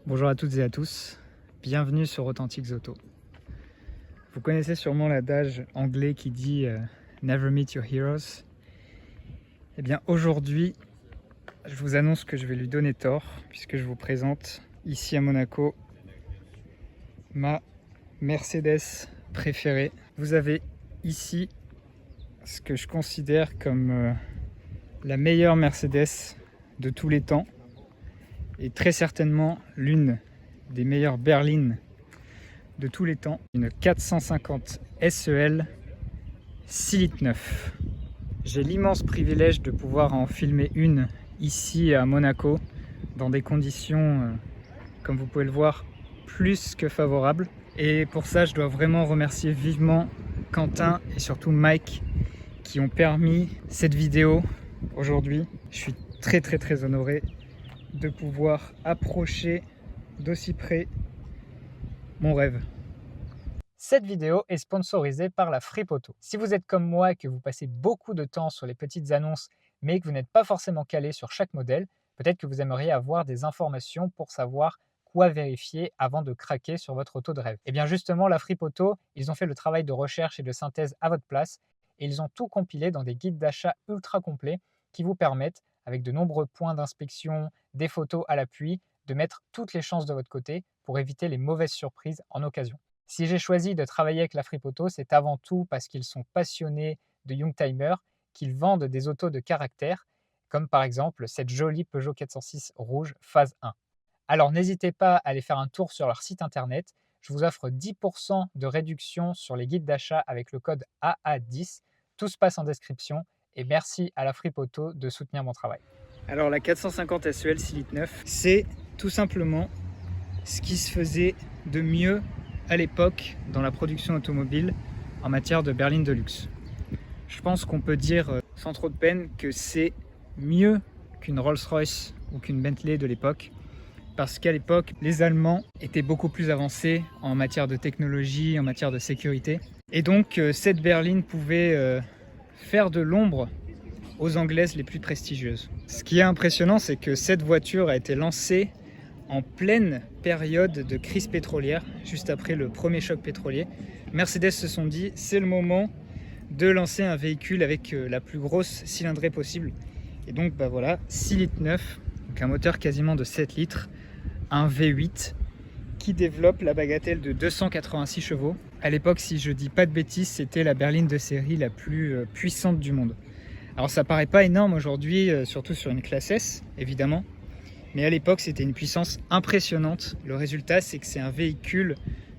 Bonjour à toutes et à tous, bienvenue sur Authentiques Auto. Vous connaissez sûrement l'adage anglais qui dit Never meet your heroes. Eh bien aujourd'hui, je vous annonce que je vais lui donner tort puisque je vous présente ici à Monaco ma Mercedes préférée. Vous avez ici ce que je considère comme la meilleure Mercedes de tous les temps et très certainement l'une des meilleures berlines de tous les temps, une 450 SEL 6 litres 9. J'ai l'immense privilège de pouvoir en filmer une ici à Monaco dans des conditions, comme vous pouvez le voir, plus que favorables. Et pour ça, je dois vraiment remercier vivement Quentin et surtout Mike qui ont permis cette vidéo aujourd'hui. Je suis très honoré de pouvoir approcher d'aussi près mon rêve. Cette vidéo est sponsorisée par la Fripe Auto. Si vous êtes comme moi et que vous passez beaucoup de temps sur les petites annonces mais que vous n'êtes pas forcément calé sur chaque modèle, peut-être que vous aimeriez avoir des informations pour savoir quoi vérifier avant de craquer sur votre auto de rêve. Et bien justement, la Fripe Auto, ils ont fait le travail de recherche et de synthèse à votre place et ils ont tout compilé dans des guides d'achat ultra complets qui vous permettent, avec de nombreux points d'inspection, des photos à l'appui, de mettre toutes les chances de votre côté pour éviter les mauvaises surprises en occasion. Si j'ai choisi de travailler avec la Fripe Auto, c'est avant tout parce qu'ils sont passionnés de Youngtimer, qu'ils vendent des autos de caractère, comme par exemple cette jolie Peugeot 406 rouge phase 1. Alors n'hésitez pas à aller faire un tour sur leur site internet. Je vous offre 10% de réduction sur les guides d'achat avec le code AA10. Tout se passe en description et merci à la Fripe Auto de soutenir mon travail. Alors la 450 SEL 6 litres 9, c'est tout simplement ce qui se faisait de mieux à l'époque dans la production automobile en matière de berline de luxe. Je pense qu'on peut dire sans trop de peine que c'est mieux qu'une Rolls-Royce ou qu'une Bentley de l'époque, parce qu'à l'époque, les Allemands étaient beaucoup plus avancés en matière de technologie, en matière de sécurité. Et donc, cette berline pouvait faire de l'ombre aux Anglaises les plus prestigieuses. Ce qui est impressionnant, c'est que cette voiture a été lancée en pleine période de crise pétrolière, juste après le premier choc pétrolier. Mercedes se sont dit, c'est le moment de lancer un véhicule avec la plus grosse cylindrée possible. Et donc, voilà, 6 litres 9, donc un moteur quasiment de 7 litres, un V8 qui développe la bagatelle de 286 chevaux. À l'époque, si je dis pas de bêtises, c'était la berline de série la plus puissante du monde. Alors ça paraît pas énorme aujourd'hui, surtout sur une classe S, évidemment. Mais à l'époque, c'était une puissance impressionnante. Le résultat, c'est que c'est un véhicule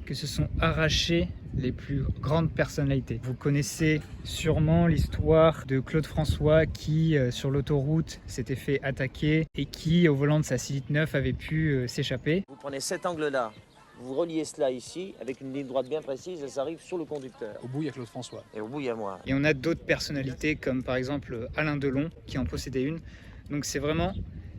que se sont arrachés les plus grandes personnalités. Vous connaissez sûrement l'histoire de Claude François qui, sur l'autoroute, s'était fait attaquer et qui, au volant de sa 6 litres 9, avait pu s'échapper. Vous prenez cet angle-là, vous reliez cela ici avec une ligne droite bien précise et ça arrive sur le conducteur. Au bout, il y a Claude François. Et au bout, il y a moi. Et on a d'autres personnalités comme par exemple Alain Delon qui en possédait une. Donc c'est vraiment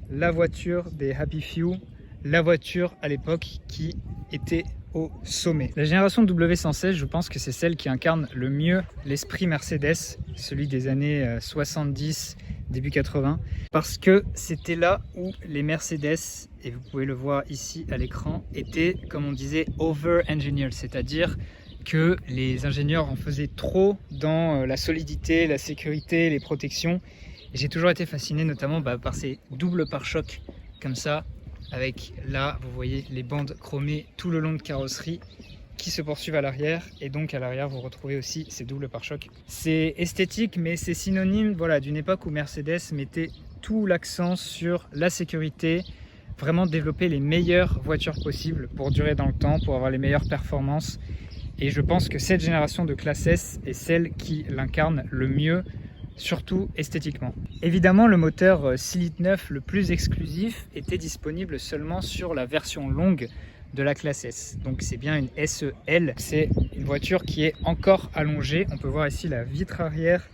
la voiture des Happy Few, la voiture à l'époque qui était au sommet. La génération W116, je pense que c'est celle qui incarne le mieux l'esprit Mercedes, celui des années 70, début 80, parce que c'était là où les Mercedes, et vous pouvez le voir ici à l'écran, étaient, comme on disait, over-engineered, c'est-à-dire que les ingénieurs en faisaient trop dans la solidité, la sécurité, les protections. Et j'ai toujours été fasciné notamment par ces doubles pare-chocs comme ça, avec là, vous voyez les bandes chromées tout le long de carrosserie qui se poursuivent à l'arrière. Et donc à l'arrière, vous retrouvez aussi ces doubles pare-chocs. C'est esthétique, mais c'est synonyme d'une époque où Mercedes mettait tout l'accent sur la sécurité, vraiment développer les meilleures voitures possibles pour durer dans le temps, pour avoir les meilleures performances. Et je pense que cette génération de classe S est celle qui l'incarne le mieux, surtout esthétiquement. Évidemment, le moteur 6 litres 9 le plus exclusif était disponible seulement sur la version longue de la classe S. Donc c'est bien une SEL, c'est une voiture qui est encore allongée. On peut voir ici la vitre arrière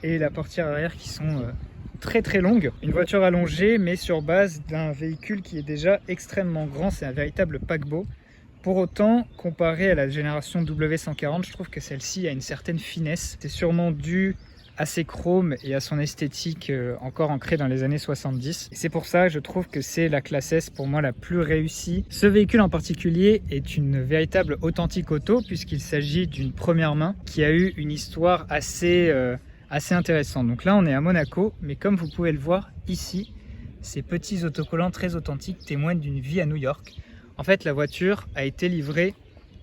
et la portière arrière qui sont très longues. Une voiture allongée mais sur base d'un véhicule qui est déjà extrêmement grand, c'est un véritable paquebot. Pour autant, comparé à la génération W140, je trouve que celle-ci a une certaine finesse. C'est sûrement dû à ses chromes et à son esthétique encore ancrée dans les années 70. Et c'est pour ça que je trouve que c'est la classe S pour moi la plus réussie. Ce véhicule en particulier est une véritable authentique auto puisqu'il s'agit d'une première main qui a eu une histoire assez intéressante. Donc là on est à Monaco, mais comme vous pouvez le voir ici, ces petits autocollants très authentiques témoignent d'une vie à New York. En fait, la voiture a été livrée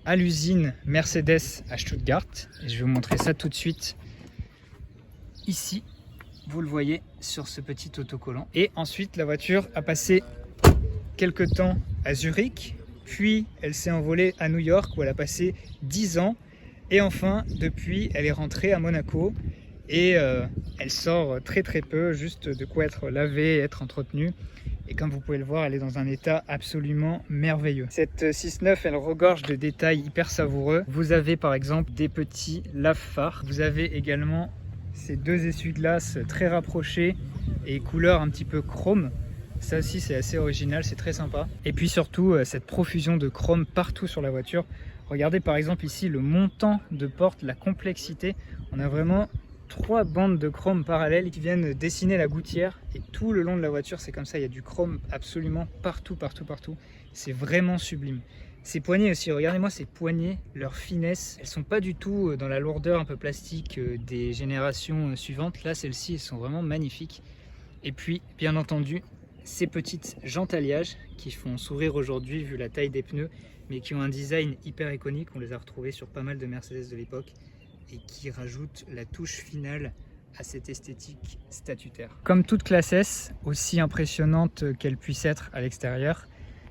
à l'usine Mercedes à Stuttgart. Et je vais vous montrer ça tout de suite. Ici, vous le voyez sur ce petit autocollant. Et ensuite, la voiture a passé quelques temps à Zurich. Puis, elle s'est envolée à New York où elle a passé 10 ans. Et enfin, depuis, elle est rentrée à Monaco. Et elle sort très très peu, juste de quoi être lavée, être entretenue. Et comme vous pouvez le voir, elle est dans un état absolument merveilleux. Cette 6.9, elle regorge de détails hyper savoureux. Vous avez par exemple des petits lave-phares. Vous avez également ces deux essuie-glaces très rapprochés et couleur un petit peu chrome. Ça aussi, c'est assez original, c'est très sympa. Et puis surtout, cette profusion de chrome partout sur la voiture. Regardez par exemple ici le montant de porte, la complexité. On a vraiment 3 bandes de chrome parallèles qui viennent dessiner la gouttière et tout le long de la voiture c'est comme ça, il y a du chrome absolument partout. C'est vraiment sublime. Ces poignées aussi, regardez-moi ces poignées, leur finesse, elles sont pas du tout dans la lourdeur un peu plastique des générations suivantes. Là celles-ci elles sont vraiment magnifiques. Et puis bien entendu ces petites jantes alliages qui font sourire aujourd'hui vu la taille des pneus, mais qui ont un design hyper iconique. On les a retrouvés sur pas mal de Mercedes de l'époque et qui rajoute la touche finale à cette esthétique statutaire. Comme toute classe S, aussi impressionnante qu'elle puisse être à l'extérieur,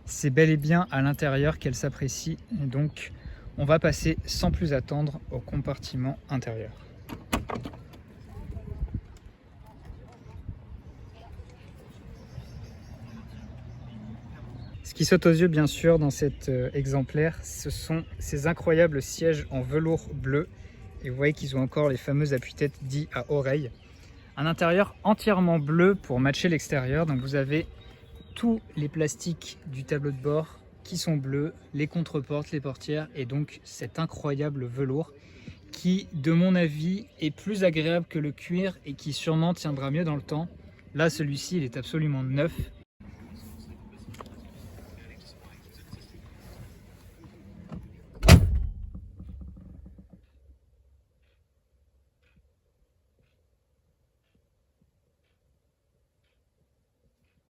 c'est bel et bien à l'intérieur qu'elle s'apprécie. Et donc, on va passer sans plus attendre au compartiment intérieur. Ce qui saute aux yeux, bien sûr, dans cet exemplaire, ce sont ces incroyables sièges en velours bleu. Et vous voyez qu'ils ont encore les fameux appuis-têtes dits à oreille. Un intérieur entièrement bleu pour matcher l'extérieur. Donc vous avez tous les plastiques du tableau de bord qui sont bleus, les contreportes, les portières et donc cet incroyable velours qui, de mon avis, est plus agréable que le cuir et qui sûrement tiendra mieux dans le temps. Là, celui-ci, il est absolument neuf.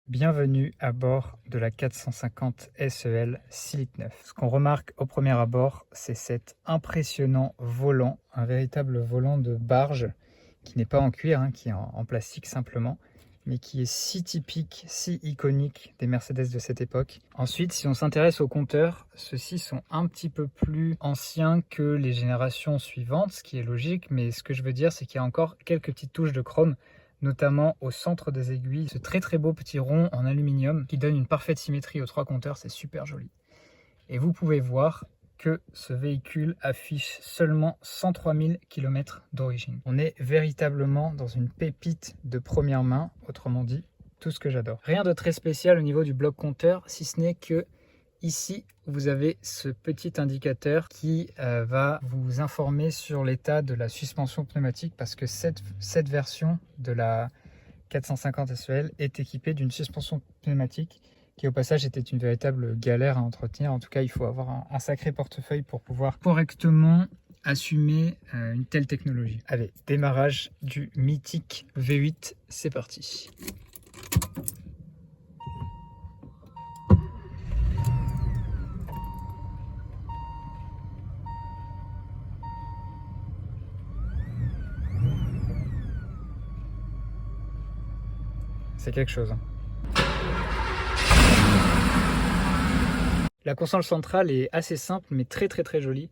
Bienvenue à bord de la 450 SEL 6 litres 9. Ce qu'on remarque au premier abord, c'est cet impressionnant volant, un véritable volant de barge qui n'est pas en cuir, qui est en plastique simplement, mais qui est si typique, si iconique des Mercedes de cette époque. Ensuite, si on s'intéresse aux compteurs, ceux-ci sont un petit peu plus anciens que les générations suivantes, ce qui est logique, mais ce que je veux dire, c'est qu'il y a encore quelques petites touches de chrome, notamment au centre des aiguilles, ce très très beau petit rond en aluminium qui donne une parfaite symétrie aux 3 compteurs, c'est super joli. Et vous pouvez voir que ce véhicule affiche seulement 103 000 km d'origine. On est véritablement dans une pépite de première main, autrement dit, tout ce que j'adore. Rien de très spécial au niveau du bloc compteur, si ce n'est que ici, vous avez ce petit indicateur qui va vous informer sur l'état de la suspension pneumatique parce que cette version de la 450 SEL est équipée d'une suspension pneumatique qui au passage était une véritable galère à entretenir. En tout cas, il faut avoir un sacré portefeuille pour pouvoir correctement assumer une telle technologie. Allez, démarrage du mythique V8, c'est parti. C'est quelque chose. La console centrale est assez simple mais très jolie.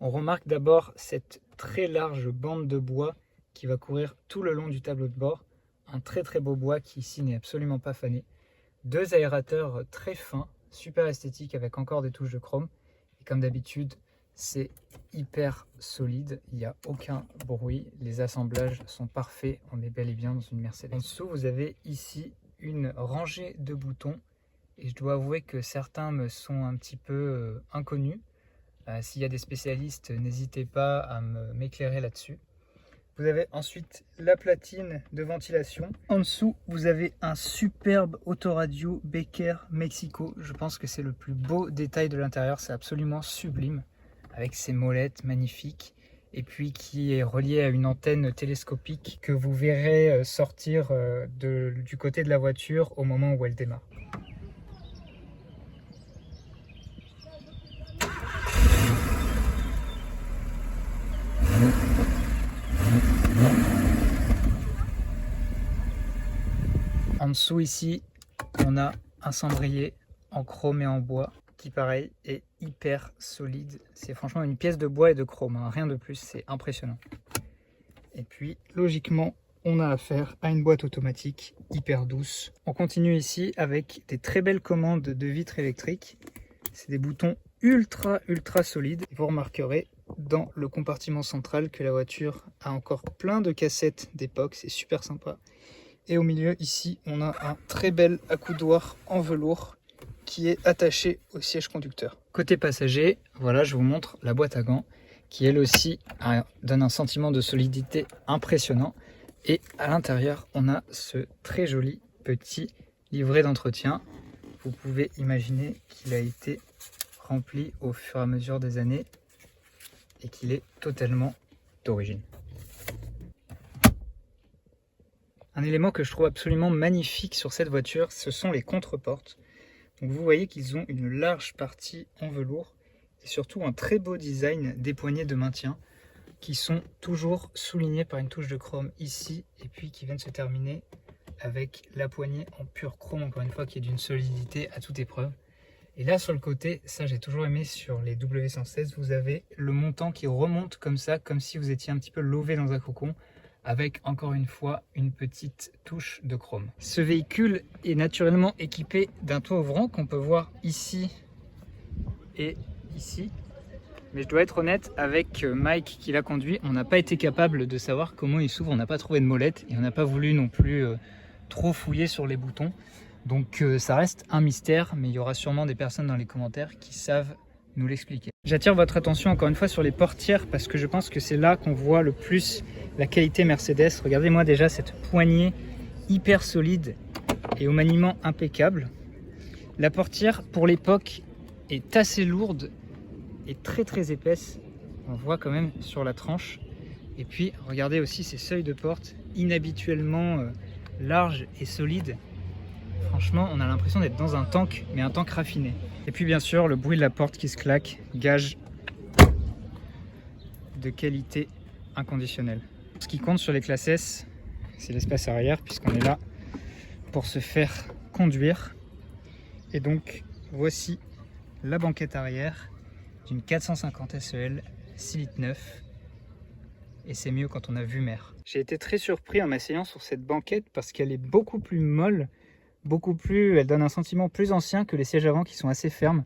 On remarque d'abord cette très large bande de bois qui va courir tout le long du tableau de bord. Un très beau bois qui ici n'est absolument pas fané. 2 aérateurs très fins, super esthétiques avec encore des touches de chrome. Et comme d'habitude, c'est hyper solide, il n'y a aucun bruit, les assemblages sont parfaits, on est bel et bien dans une Mercedes. En dessous, vous avez ici une rangée de boutons et je dois avouer que certains me sont un petit peu inconnus. S'il y a des spécialistes, n'hésitez pas à m'éclairer là-dessus. Vous avez ensuite la platine de ventilation. En dessous, vous avez un superbe autoradio Becker Mexico. Je pense que c'est le plus beau détail de l'intérieur. C'est absolument sublime, avec ses molettes magnifiques. Et puis qui est relié à une antenne télescopique que vous verrez sortir du côté de la voiture au moment où elle démarre. En dessous ici, on a un cendrier en chrome et en bois qui pareil est hyper solide. C'est franchement une pièce de bois et de chrome, hein, rien de plus, c'est impressionnant. Et puis logiquement, on a affaire à une boîte automatique hyper douce. On continue ici avec des très belles commandes de vitres électriques. C'est des boutons ultra solides. Vous remarquerez dans le compartiment central que la voiture a encore plein de cassettes d'époque, c'est super sympa. Et au milieu ici, on a un très bel accoudoir en velours qui est attaché au siège conducteur. Côté passager, voilà, je vous montre la boîte à gants qui elle aussi donne un sentiment de solidité impressionnant. Et à l'intérieur, on a ce très joli petit livret d'entretien. Vous pouvez imaginer qu'il a été rempli au fur et à mesure des années et qu'il est totalement d'origine. Un élément que je trouve absolument magnifique sur cette voiture, ce sont les contreportes. Donc vous voyez qu'ils ont une large partie en velours et surtout un très beau design des poignées de maintien qui sont toujours soulignés par une touche de chrome ici et puis qui viennent se terminer avec la poignée en pur chrome, encore une fois, qui est d'une solidité à toute épreuve. Et là sur le côté, ça j'ai toujours aimé sur les W116, vous avez le montant qui remonte comme ça, comme si vous étiez un petit peu lové dans un cocon, avec encore une fois une petite touche de chrome. Ce véhicule est naturellement équipé d'un toit ouvrant qu'on peut voir ici et ici. Mais je dois être honnête, avec Mike qui l'a conduit, on n'a pas été capable de savoir comment il s'ouvre, on n'a pas trouvé de molette et on n'a pas voulu non plus trop fouiller sur les boutons. Donc ça reste un mystère, mais il y aura sûrement des personnes dans les commentaires qui savent nous l'expliquer. J'attire votre attention encore une fois sur les portières parce que je pense que c'est là qu'on voit le plus la qualité Mercedes. Regardez-moi déjà cette poignée hyper solide et au maniement impeccable. La portière pour l'époque est assez lourde et très épaisse. On voit quand même sur la tranche. Et puis regardez aussi ces seuils de porte inhabituellement larges et solides. Franchement, on a l'impression d'être dans un tank, mais un tank raffiné. Et puis bien sûr, le bruit de la porte qui se claque, gage de qualité inconditionnelle. Ce qui compte sur les classes S, c'est l'espace arrière, puisqu'on est là pour se faire conduire. Et donc, voici la banquette arrière d'une 450 SEL 6 litres 9. Et c'est mieux quand on a vu mer. J'ai été très surpris en m'asseyant sur cette banquette parce qu'elle est beaucoup plus molle. Elle donne un sentiment plus ancien que les sièges avant qui sont assez fermes,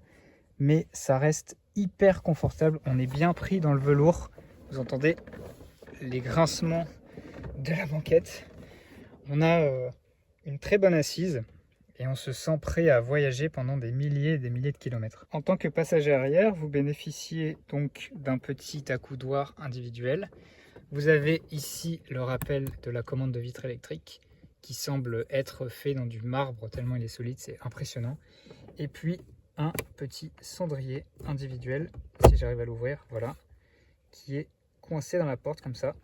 mais ça reste hyper confortable. On est bien pris dans le velours. Vous entendez les grincements de la banquette. On a une très bonne assise et on se sent prêt à voyager pendant des milliers et des milliers de kilomètres. En tant que passager arrière, vous bénéficiez donc d'un petit accoudoir individuel. Vous avez ici le rappel de la commande de vitre électrique, qui semble être fait dans du marbre tellement il est solide, c'est impressionnant. Et puis un petit cendrier individuel, si j'arrive à l'ouvrir, voilà, qui est coincé dans la porte comme ça.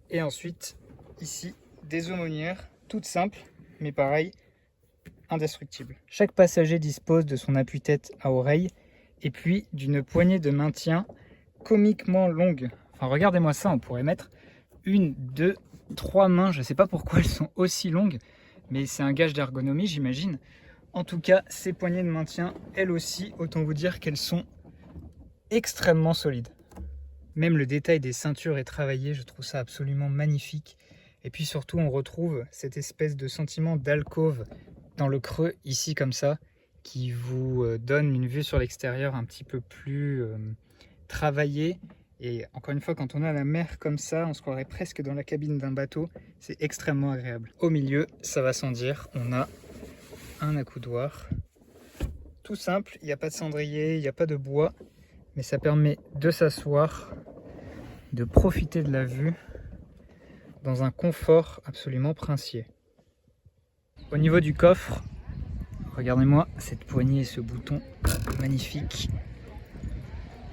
Et ensuite, ici, des aumônières, toutes simples, mais pareil, indestructibles. Chaque passager dispose de son appuie-tête à oreille et puis d'une poignée de maintien comiquement longue. Enfin, regardez-moi ça, on pourrait mettre 1, 2, 3 mains, je ne sais pas pourquoi elles sont aussi longues, mais c'est un gage d'ergonomie, j'imagine. En tout cas, ces poignées de maintien, elles aussi, autant vous dire qu'elles sont extrêmement solides. Même le détail des ceintures est travaillé, je trouve ça absolument magnifique. Et puis surtout, on retrouve cette espèce de sentiment d'alcôve dans le creux, ici comme ça, qui vous donne une vue sur l'extérieur un petit peu plus travaillée. Et encore une fois, quand on est à la mer comme ça, on se croirait presque dans la cabine d'un bateau. C'est extrêmement agréable. Au milieu, ça va sans dire, on a un accoudoir. Tout simple, il n'y a pas de cendrier, il n'y a pas de bois. Mais ça permet de s'asseoir, de profiter de la vue dans un confort absolument princier. Au niveau du coffre, regardez-moi cette poignée et ce bouton magnifique.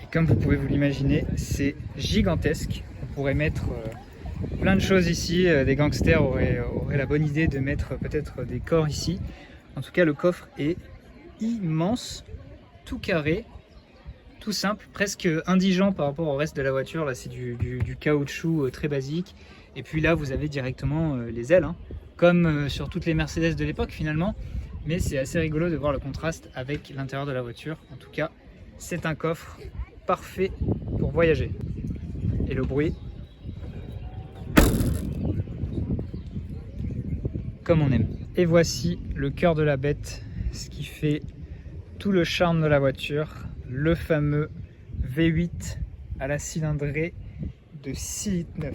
Et comme vous pouvez vous l'imaginer, c'est gigantesque. On pourrait mettre plein de choses ici. Des gangsters auraient la bonne idée de mettre peut-être des corps ici. En tout cas, le coffre est immense, tout carré, tout simple, presque indigent par rapport au reste de la voiture. Là, c'est du caoutchouc très basique. Et puis là, vous avez directement les ailes, hein, comme sur toutes les Mercedes de l'époque finalement. Mais c'est assez rigolo de voir le contraste avec l'intérieur de la voiture. En tout cas, c'est un coffre parfait pour voyager. Et le bruit, comme on aime. Et voici le cœur de la bête, ce qui fait tout le charme de la voiture, le fameux V8 à la cylindrée de 6,9 litres.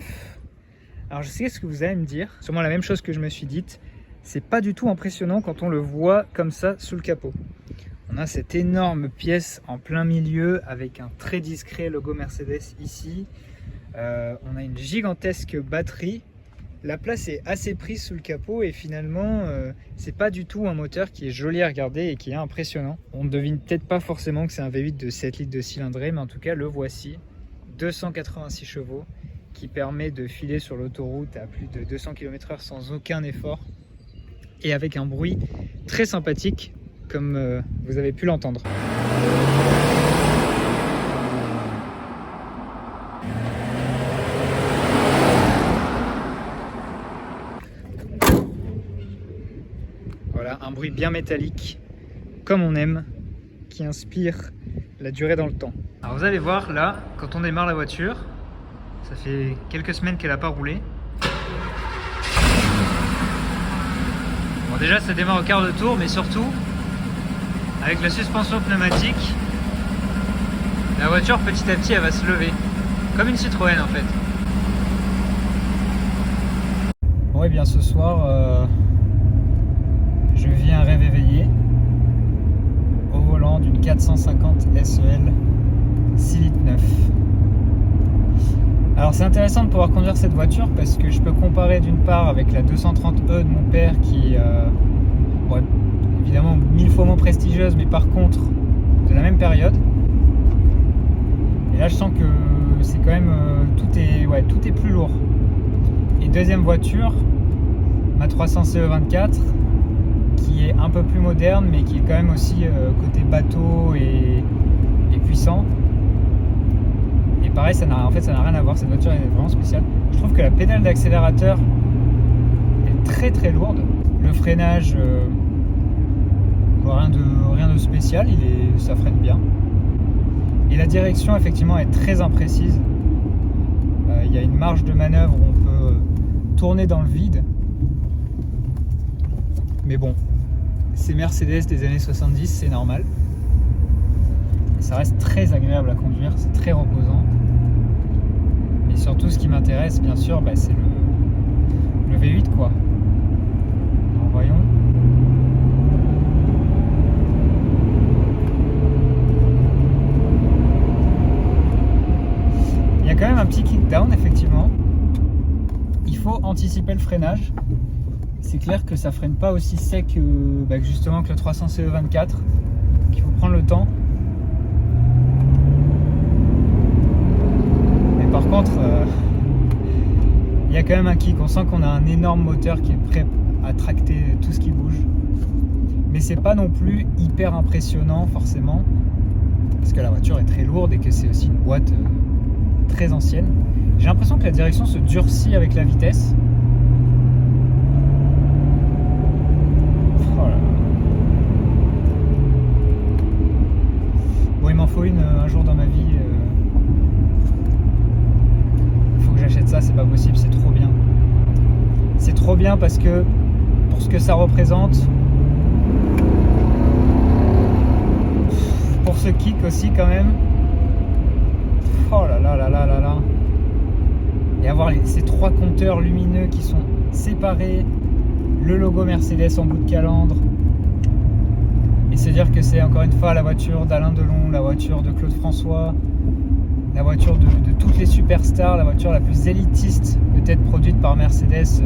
Alors je sais ce que vous allez me dire, sûrement la même chose que je me suis dite, c'est pas du tout impressionnant quand on le voit comme ça sous le capot. On a cette énorme pièce en plein milieu avec un très discret logo Mercedes ici. On a une gigantesque batterie. La place est assez prise sous le capot et finalement c'est pas du tout un moteur qui est joli à regarder et qui est impressionnant. On ne devine peut-être pas forcément que c'est un V8 de 7 litres de cylindrée, mais en tout cas le voici, 286 chevaux, qui permet de filer sur l'autoroute à plus de 200 km/h sans aucun effort et avec un bruit très sympathique comme vous avez pu l'entendre. Voilà, un bruit bien métallique, comme on aime, qui inspire la durée dans le temps. Alors vous allez voir là, quand on démarre la voiture, ça fait quelques semaines qu'elle n'a pas roulé. Bon, déjà ça démarre au quart de tour, mais surtout avec la suspension pneumatique, la voiture petit à petit elle va se lever, comme une Citroën en fait. Bon et bien ce soir je vis un rêve éveillé au volant d'une 450 SEL 6,9 litres. Alors c'est intéressant de pouvoir conduire cette voiture parce que je peux comparer d'une part avec la 230e de mon père qui bon, évidemment 1000 fois moins prestigieuse, mais par contre de la même période. Et là je sens que c'est quand même tout est plus lourd. Et deuxième voiture, ma 300 CE24 qui est un peu plus moderne mais qui est quand même aussi côté bateau et puissant. Et pareil, ça n'a rien à voir, cette voiture est vraiment spéciale. Je trouve que la pédale d'accélérateur est très très lourde. Le freinage, rien de spécial, ça freine bien. Et la direction effectivement est très imprécise. Il y a une marge de manœuvre où on peut tourner dans le vide. Mais bon, c'est Mercedes des années 70, c'est normal. Et ça reste très agréable à conduire, c'est très reposant. Mais surtout, ce qui m'intéresse, bien sûr, c'est le V8, quoi. Alors, voyons. Il y a quand même un petit kick-down, effectivement. Il faut anticiper le freinage. C'est clair que ça freine pas aussi sec que justement que le 300 CE24, qu'il faut prendre le temps. Mais par contre, il y a quand même un kick. On sent qu'on a un énorme moteur qui est prêt à tracter tout ce qui bouge. Mais c'est pas non plus hyper impressionnant forcément, parce que la voiture est très lourde et que c'est aussi une boîte très ancienne. J'ai l'impression que la direction se durcit avec la vitesse. Bon, il m'en faut un jour dans ma vie. Il faut que j'achète ça, c'est pas possible, c'est trop bien. C'est trop bien parce que pour ce que ça représente, pour ce kick aussi quand même. Oh là là là là là là. Et avoir ces trois compteurs lumineux qui sont séparés, le logo Mercedes en bout de calandre. Et se dire que c'est encore une fois la voiture d'Alain Delon, la voiture de Claude François, la voiture de toutes les superstars, la voiture la plus élitiste peut-être produite par Mercedes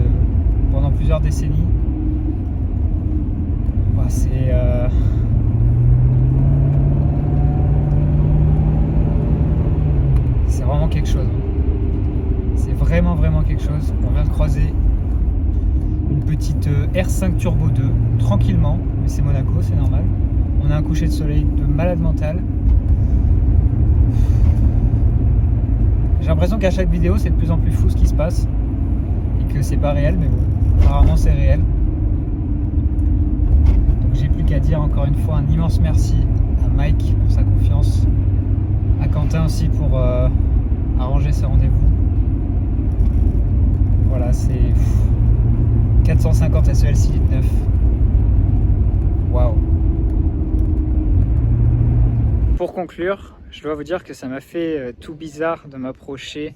pendant plusieurs décennies. Bah, c'est vraiment quelque chose. C'est vraiment quelque chose. On vient de croiser une petite R5 Turbo 2, tranquillement, mais c'est Monaco, c'est normal. On a un coucher de soleil de malade mental. J'ai l'impression qu'à chaque vidéo, c'est de plus en plus fou ce qui se passe. Et que c'est pas réel, mais bon, apparemment c'est réel. Donc j'ai plus qu'à dire encore une fois un immense merci à Mike pour sa confiance, à Quentin aussi pour arranger ses rendez-vous. Voilà, c'est 450 SEL 6 litres 9. Waouh! Pour conclure, je dois vous dire que ça m'a fait tout bizarre de m'approcher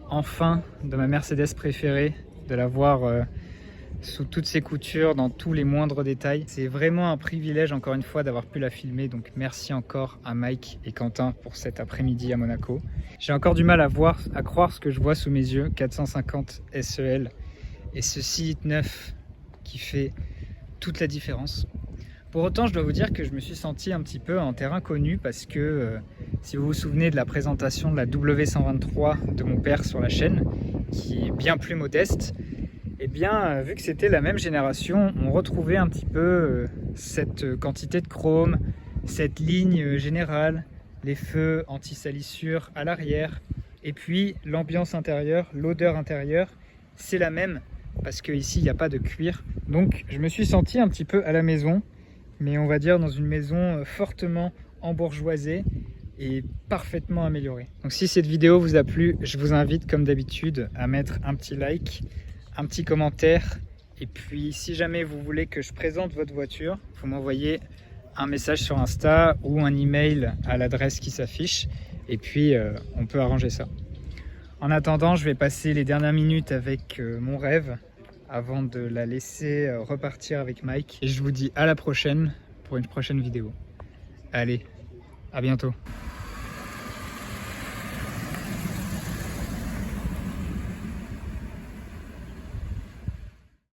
enfin de ma Mercedes préférée, de la voir sous toutes ses coutures, dans tous les moindres détails. C'est vraiment un privilège encore une fois d'avoir pu la filmer, donc merci encore à Mike et Quentin pour cet après-midi à Monaco. J'ai encore du mal à croire ce que je vois sous mes yeux, 450 SEL et ce 6 litres 9 qui fait toute la différence. Pour autant, je dois vous dire que je me suis senti un petit peu en terrain connu parce que si vous vous souvenez de la présentation de la W123 de mon père sur la chaîne, qui est bien plus modeste, et bien vu que c'était la même génération, on retrouvait un petit peu cette quantité de chrome, cette ligne générale, les feux anti-salissure à l'arrière, et puis l'ambiance intérieure, l'odeur intérieure, c'est la même parce qu'ici il n'y a pas de cuir. Donc je me suis senti un petit peu à la maison, mais on va dire dans une maison fortement embourgeoisée et parfaitement améliorée. Donc si cette vidéo vous a plu, je vous invite comme d'habitude à mettre un petit like, un petit commentaire, et puis si jamais vous voulez que je présente votre voiture, vous m'envoyez un message sur Insta ou un email à l'adresse qui s'affiche, et puis on peut arranger ça. En attendant, je vais passer les dernières minutes avec mon rêve, avant de la laisser repartir avec Mike. Et je vous dis à la prochaine pour une prochaine vidéo. Allez, à bientôt.